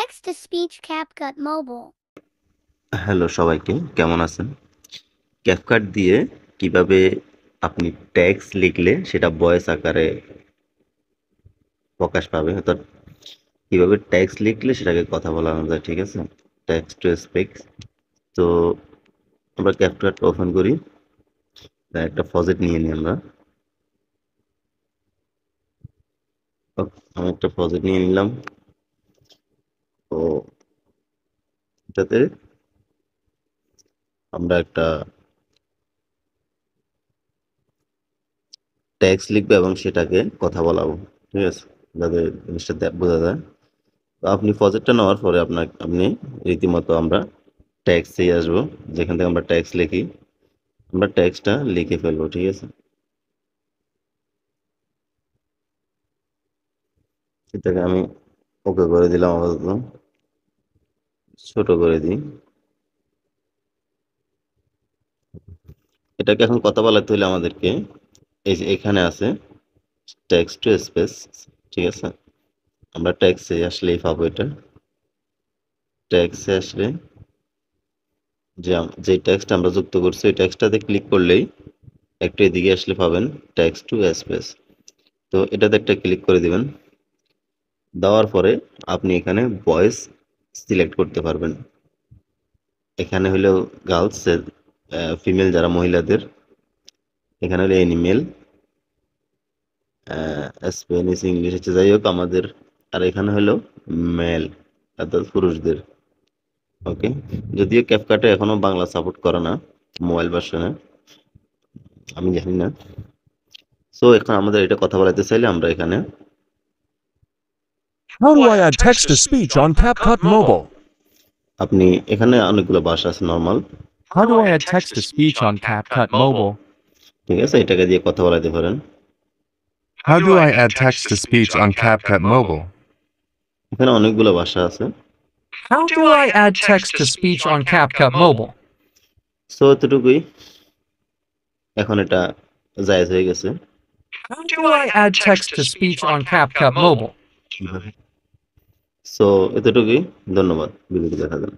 Text to speech CapCut mobile. Hello সবাইকে, কেমন আছেন? ক্যাপকাট দিয়ে কিভাবে আপনি টেক্সট লিখলে সেটা ভয়েস আকারে প্রকাশ পাবে, অর্থাৎ কিভাবে টেক্সট লিখলে সেটাকে কথা বলানো যায়, ঠিক আছে? Text to speech. তো আমরা ক্যাপকাট ওপেন করি, একটা ফজেট নিয়ে নিই আমরা। আমি একটা প্রজেক্ট নিয়ে নিলাম। তো এটাতে আমরা একটা টেক্সট লিখবো এবং সেটাকে কথা বলাবো, ঠিক আছে? যাতে জিনিসটা বোঝা যায়। তো আপনি প্রজেক্টটা নেওয়ার পরে আপনি রীতিমতো আমরা ট্যাক্সেই আসবো, যেখান থেকে আমরা ট্যাক্স লিখি। আমরা ট্যাক্সটা লিখে ফেলবো, ঠিক আছে? এটাকে আমি ওকে করে দিলাম, আপাতত ছোট করে দিই। এটাকে এখন কথা বলাতে হলে আমাদেরকে এই যে এখানে আছে টেক্সট টু স্পেস, ঠিক আছে? আমরা ট্যাক্সে আসলেই পাবো এটা। ট্যাক্সে আসলে যে টেক্সট আমরা যুক্ত করছি ওই টেক্সটটাতে ক্লিক করলেই একটু এদিকে আসলে পাবেন টেক্সট টু স্পেস। তো এটাতে একটা ক্লিক করে দিবেন। দেওয়ার পরে আপনি এখানে ভয়েস সিলেক্ট করতে পারবেন। এখানে হলো গার্লস, ফিমেল যারা মহিলাদের, এখানে হলো এনিমেল, স্প্যানিশ, ইংলিশ হচ্ছে, যাই হোক আমাদের। আর এখানে হলো মেল, অর্থাৎ পুরুষদের। ওকে, যদিও ক্যাপকাটে এখনো বাংলা সাপোর্ট করে না মোবাইল ভার্সনে, আমি জানি না। সো এখন আমাদের এটা কথা বলাতে চাইলে আমরা এখানে How do I add text to speech on CapCut Mobile? আপনি এখানে অনেকগুলো ভাষা আছে normal, How do I add text to speech on CapCut Mobile? ঠিক আছে? এটাকে দিয়ে কথা বলাতে পারেন। How do I add text to speech on CapCut Mobile? এখানে অনেকগুলো ভাষা আছে। How do I add text to speech on CapCut Mobile? So এতটুকুই, এখন এটা জায়েজ হয়ে গেছে। How do I add text to speech on CapCut Mobile? So এতটুকুই, ধন্যবাদ, ভিডিওটি দেখার জন্য।